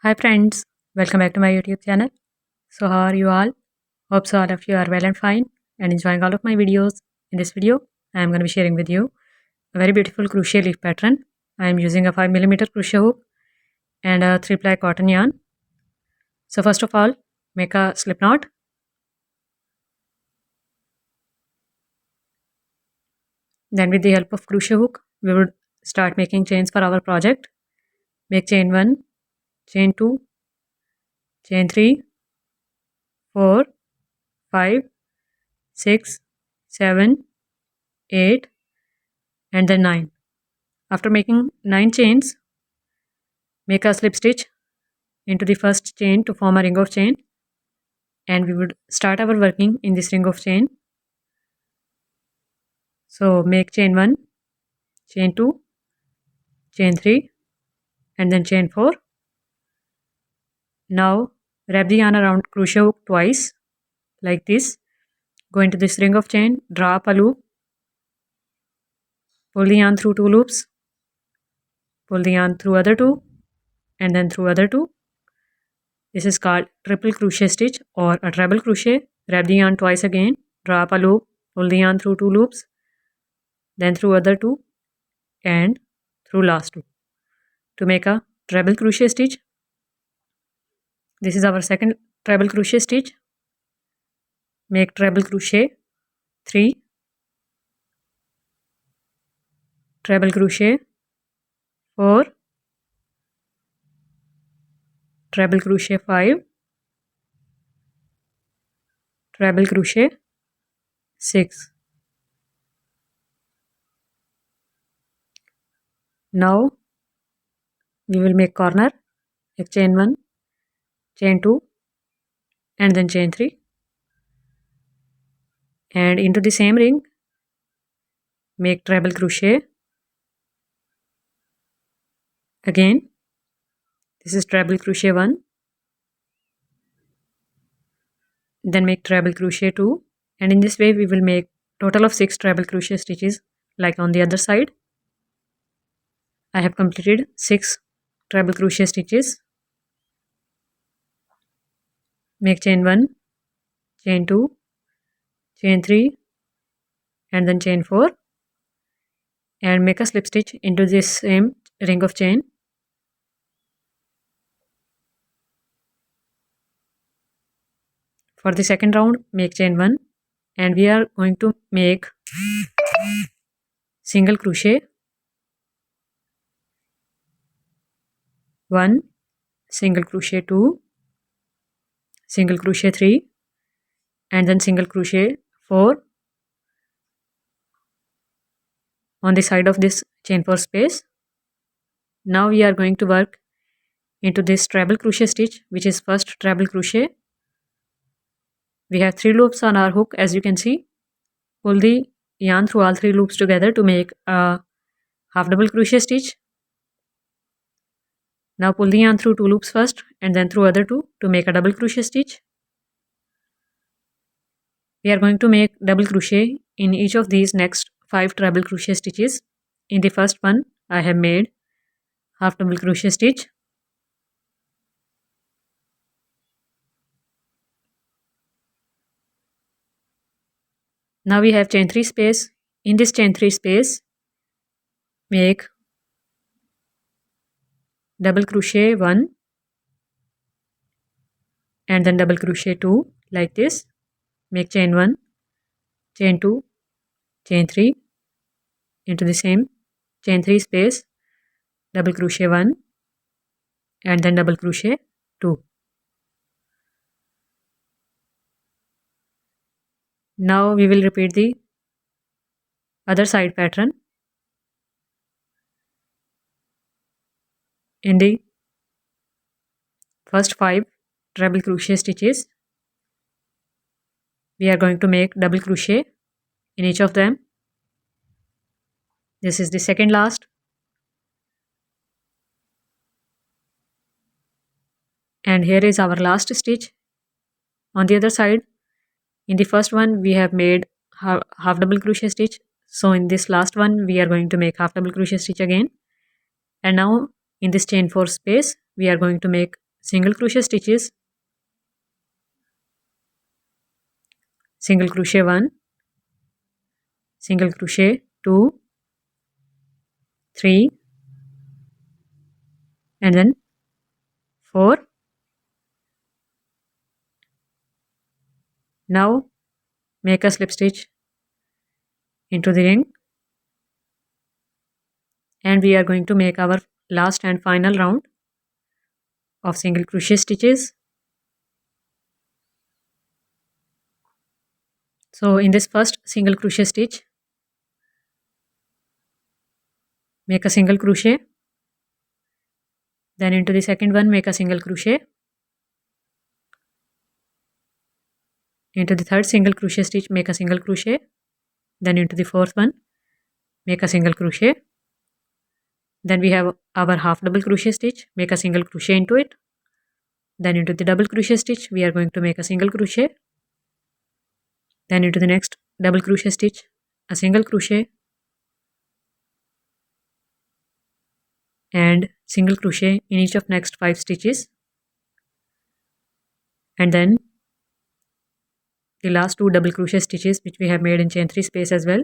Hi friends, welcome back to my YouTube channel. So how are you all? Hope so all of you are well and fine and enjoying all of my videos. In this video, I am going to be sharing with you a very beautiful crochet leaf pattern. I am using a 5mm crochet hook and a 3-ply cotton yarn. So first of all, make a slip knot. Then with the help of crochet hook, we would start making chains for our project. Make chain 1, chain 2, chain 3, 4, 5, 6, 7, 8 and then 9. After making 9 chains, make a slip stitch into the first chain to form a ring of chain, and we would start our working in this ring of chain. So make chain 1, chain 2, chain 3 and then chain 4. Now wrap the yarn around crochet hook twice like this. Go into this ring of chain, draw up a loop, pull the yarn through 2 loops, pull the yarn through other 2 and then through other 2. This is called triple crochet stitch or a treble crochet. Wrap the yarn twice again, draw up a loop, pull the yarn through 2 loops, then through other 2 and through last 2 to make a treble crochet stitch. This is our second treble crochet stitch. Make treble crochet 3, treble crochet 4, treble crochet 5, treble crochet 6. Now we will make corner. Make chain 1, chain 2 and then chain 3 and into the same ring make treble crochet again. This is treble crochet 1, then make treble crochet 2, and in this way we will make total of 6 treble crochet stitches like on the other side. I have completed 6 treble crochet stitches. Make chain 1, chain 2, chain 3 and then chain 4 and make a slip stitch into this same ring of chain. For the second round, make chain 1 and we are going to make single crochet 1, single crochet 2, single crochet 3 and then single crochet 4 on the side of this chain 4 space. Now we are going to work into this treble crochet stitch, which is first treble crochet. We have 3 loops on our hook, as you can see. Pull the yarn through all 3 loops together to make a half double crochet stitch. Now pull the yarn through 2 loops first and then through other 2 to make a double crochet stitch. We are going to make double crochet in each of these next 5 treble crochet stitches. In the first one, I have made half double crochet stitch. Now we have chain 3 space. In this chain 3 space, make double crochet 1 and then double crochet 2 like this. Make chain 1, chain 2, chain 3 into the same chain 3 space, double crochet 1 and then double crochet 2. Now we will repeat the other side pattern. In the first 5 treble crochet stitches, we are going to make double crochet in each of them. This is the second last. And here is our last stitch. On the other side, in the first one we have made half double crochet stitch. So in this last one we are going to make half double crochet stitch again. And now in this chain 4 space we are going to make single crochet stitches, single crochet 1, single crochet 2, 3, and then 4. Now make a slip stitch into the ring, and we are going to make our last and final round of single crochet stitches. So in this first single crochet stitch, make a single crochet, then into the second one make a single crochet, into the third single crochet stitch make a single crochet, then into the fourth one make a single crochet, then we have our half double crochet stitch, make a single crochet into it, then into the double crochet stitch we are going to make a single crochet, then into the next double crochet stitch a single crochet, and single crochet in each of next 5 stitches, and then the last 2 double crochet stitches which we have made in chain 3 space as well.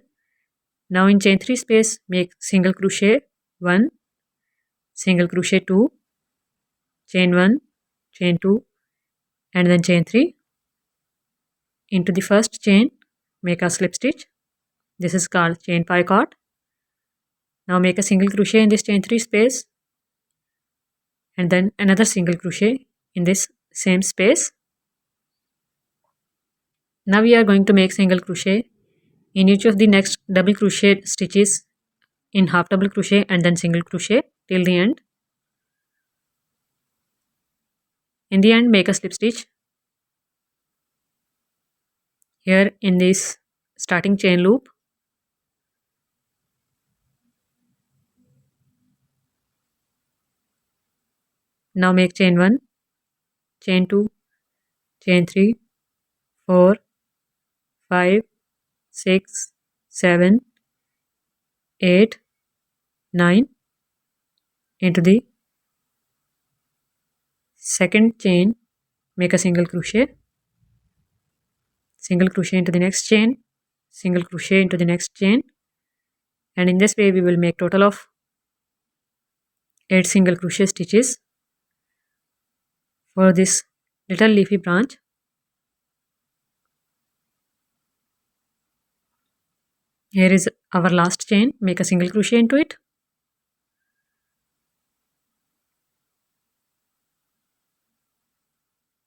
Now in chain 3 space make single crochet 1, single crochet 2, chain 1, chain 2, and then chain 3. Into the first chain make a slip stitch. This is called chain picot. Now make a single crochet in this chain 3 space, and then another single crochet in this same space. Now we are going to make single crochet in each of the next double crochet stitches in half double crochet and then single crochet till the end. In the end make a slip stitch here in this starting chain loop. Now make chain 1, chain 2, chain 3, 4, 5, 6, 7, 8, 9. Into the second chain make a single crochet, single crochet into the next chain, single crochet into the next chain, and in this way we will make total of 8 single crochet stitches for this little leafy branch. Here is our last chain, make a single crochet into it,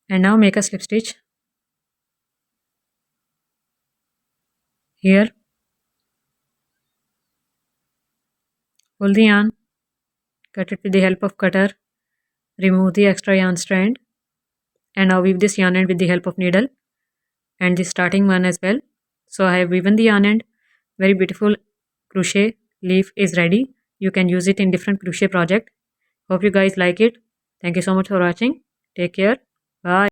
and now make a slip stitch here, pull the yarn, cut it with the help of cutter, remove the extra yarn strand, and now weave this yarn end with the help of needle and the starting one as well. So I have woven the yarn end. Very beautiful crochet leaf is ready. You can use it in different crochet project. Hope you guys like it. Thank you so much for watching. Take care. Bye.